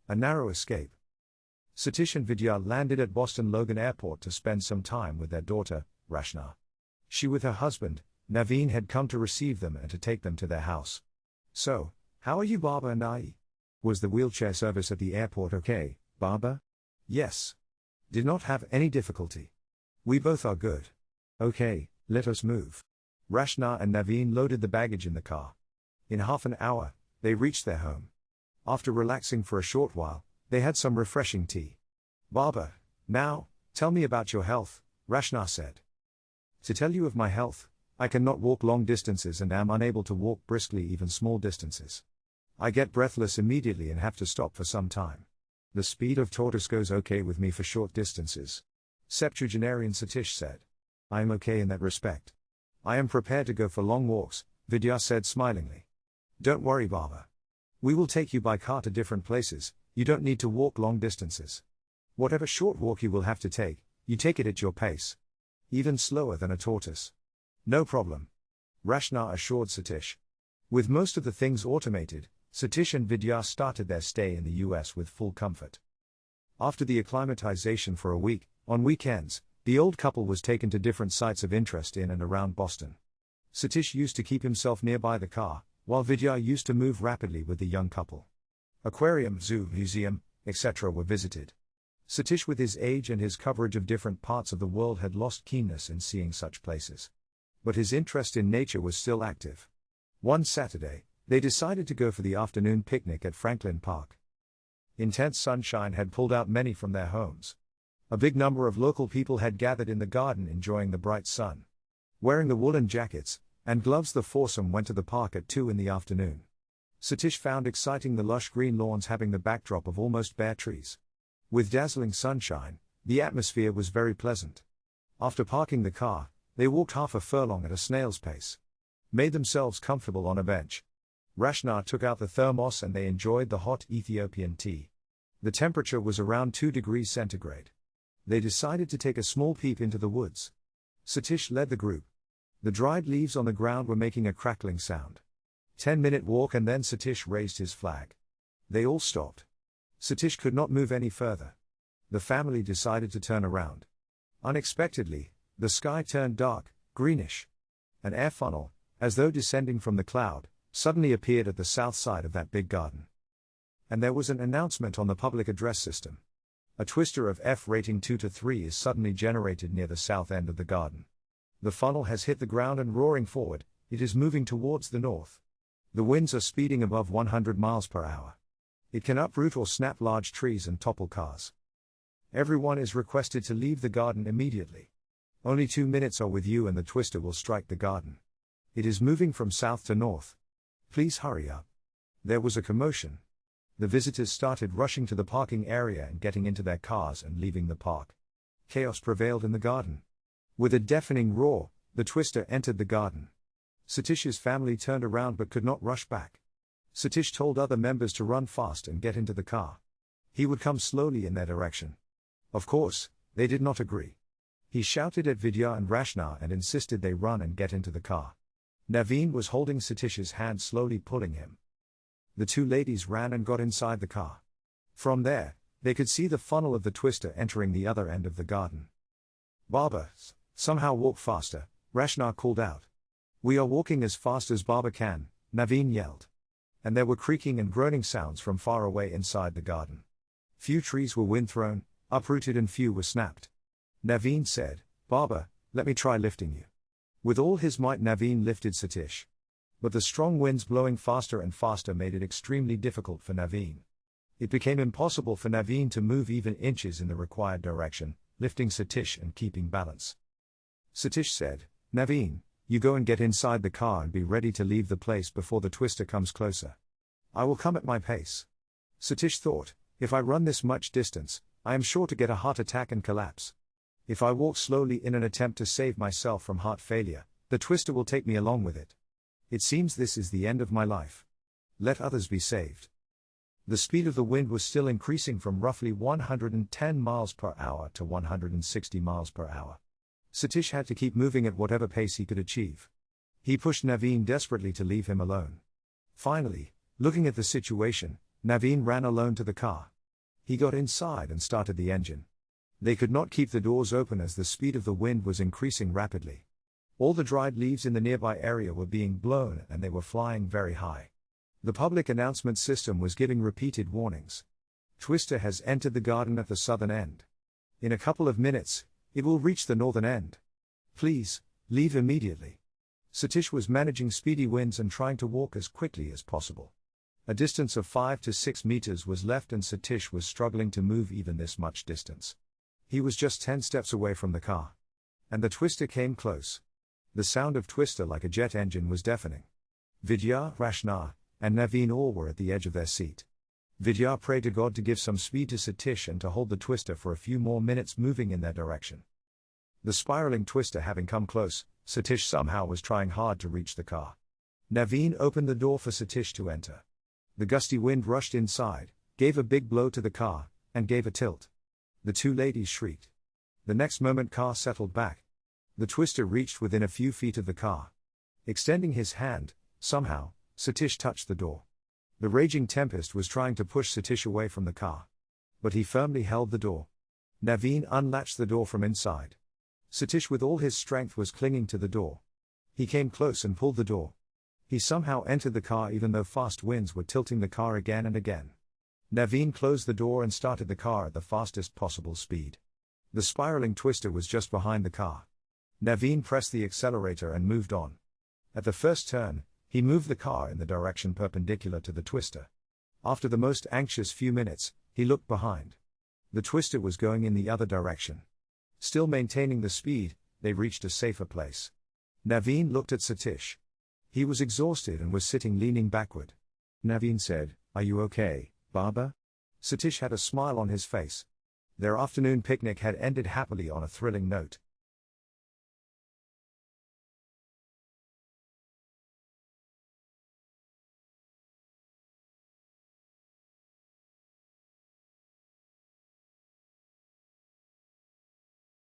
A narrow escape. Satish and Vidya landed at Boston Logan Airport to spend some time with their daughter, Rachana. She with her husband, Naveen, had come to receive them and to take them to their house. "So, how are you, Baba and I? Was the wheelchair service at the airport okay, Baba?" "Yes. Did not have any difficulty. We both are good." "Okay, let us move." Rachana and Naveen loaded the baggage in the car. In half an hour, they reached their home. After relaxing for a short while, they had some refreshing tea. "Baba, now, tell me about your health," Rachana said. "To tell you of my health, I cannot walk long distances and am unable to walk briskly even small distances. I get breathless immediately and have to stop for some time. The speed of tortoise goes okay with me for short distances," septuagenarian Satish said. "I am okay in that respect. I am prepared to go for long walks," Vidya said smilingly. "Don't worry, Baba. We will take you by car to different places, you don't need to walk long distances. Whatever short walk you will have to take, you take it at your pace. Even slower than a tortoise. No problem," Rachana assured Satish. With most of the things automated, Satish and Vidya started their stay in the U.S. with full comfort. After the acclimatization for a week, on weekends, the old couple was taken to different sites of interest in and around Boston. Satish used to keep himself nearby the car, while Vidya used to move rapidly with the young couple. Aquarium, zoo, museum, etc. were visited. Satish, with his age and his coverage of different parts of the world, had lost keenness in seeing such places. But his interest in nature was still active. One Saturday, they decided to go for the afternoon picnic at Franklin Park. Intense sunshine had pulled out many from their homes. A big number of local people had gathered in the garden enjoying the bright sun. Wearing the woolen jackets and gloves, the foursome went to the park at 2 in the afternoon. Satish found exciting the lush green lawns having the backdrop of almost bare trees. With dazzling sunshine, the atmosphere was very pleasant. After parking the car, they walked half a furlong at a snail's pace. Made themselves comfortable on a bench. Rachana took out the thermos and they enjoyed the hot Ethiopian tea. The temperature was around 2 degrees centigrade. They decided to take a small peep into the woods. Satish led the group. The dried leaves on the ground were making a crackling sound. 10-minute walk and then Satish raised his flag. They all stopped. Satish could not move any further. The family decided to turn around. Unexpectedly, the sky turned dark, greenish. An air funnel, as though descending from the cloud, suddenly appeared at the south side of that big garden. And there was an announcement on the public address system. A twister of F rating 2 to 3 is suddenly generated near the south end of the garden. The funnel has hit the ground and roaring forward, it is moving towards the north. The winds are speeding above 100 miles per hour. It can uproot or snap large trees and topple cars. Everyone is requested to leave the garden immediately. Only 2 minutes are with you and the twister will strike the garden. It is moving from south to north. Please hurry up. There was a commotion. The visitors started rushing to the parking area and getting into their cars and leaving the park. Chaos prevailed in the garden. With a deafening roar, the twister entered the garden. Satish's family turned around but could not rush back. Satish told other members to run fast and get into the car. He would come slowly in their direction. Of course, they did not agree. He shouted at Vidya and Rachana and insisted they run and get into the car. Naveen was holding Satish's hand, slowly pulling him. The two ladies ran and got inside the car. From there, they could see the funnel of the twister entering the other end of the garden. "Baba, somehow walk faster," Rachana called out. "We are walking as fast as Baba can," Naveen yelled. And there were creaking and groaning sounds from far away inside the garden. Few trees were wind-thrown, uprooted and few were snapped. Naveen said, "Baba, let me try lifting you." With all his might Naveen lifted Satish. But the strong winds blowing faster and faster made it extremely difficult for Naveen. It became impossible for Naveen to move even inches in the required direction, lifting Satish and keeping balance. Satish said, "Naveen, you go and get inside the car and be ready to leave the place before the twister comes closer. I will come at my pace." Satish thought, if I run this much distance, I am sure to get a heart attack and collapse. If I walk slowly in an attempt to save myself from heart failure, the twister will take me along with it. It seems this is the end of my life. Let others be saved. The speed of the wind was still increasing from roughly 110 miles per hour to 160 miles per hour. Satish had to keep moving at whatever pace he could achieve. He pushed Naveen desperately to leave him alone. Finally, looking at the situation, Naveen ran alone to the car. He got inside and started the engine. They could not keep the doors open as the speed of the wind was increasing rapidly. All the dried leaves in the nearby area were being blown and they were flying very high. The public announcement system was giving repeated warnings. Twister has entered the garden at the southern end. In a couple of minutes, it will reach the northern end. Please, leave immediately. Satish was managing speedy winds and trying to walk as quickly as possible. A distance of 5 to 6 meters was left and Satish was struggling to move even this much distance. He was just 10 steps away from the car. And the Twister came close. The sound of Twister like a jet engine was deafening. Vidya, Rachana, and Naveen all were at the edge of their seat. Vidya prayed to God to give some speed to Satish and to hold the Twister for a few more minutes moving in their direction. The spiraling Twister having come close, Satish somehow was trying hard to reach the car. Naveen opened the door for Satish to enter. The gusty wind rushed inside, gave a big blow to the car, and gave a tilt. The two ladies shrieked. The next moment car settled back. The Twister reached within a few feet of the car. Extending his hand, somehow, Satish touched the door. The raging tempest was trying to push Satish away from the car. But he firmly held the door. Naveen unlatched the door from inside. Satish with all his strength was clinging to the door. He came close and pulled the door. He somehow entered the car even though fast winds were tilting the car again and again. Naveen closed the door and started the car at the fastest possible speed. The spiraling Twister was just behind the car. Naveen pressed the accelerator and moved on. At the first turn, he moved the car in the direction perpendicular to the Twister. After the most anxious few minutes, he looked behind. The Twister was going in the other direction. Still maintaining the speed, they reached a safer place. Naveen looked at Satish. He was exhausted and was sitting leaning backward. Naveen said, "Are you okay, Baba?" Satish had a smile on his face. Their afternoon picnic had ended happily on a thrilling note.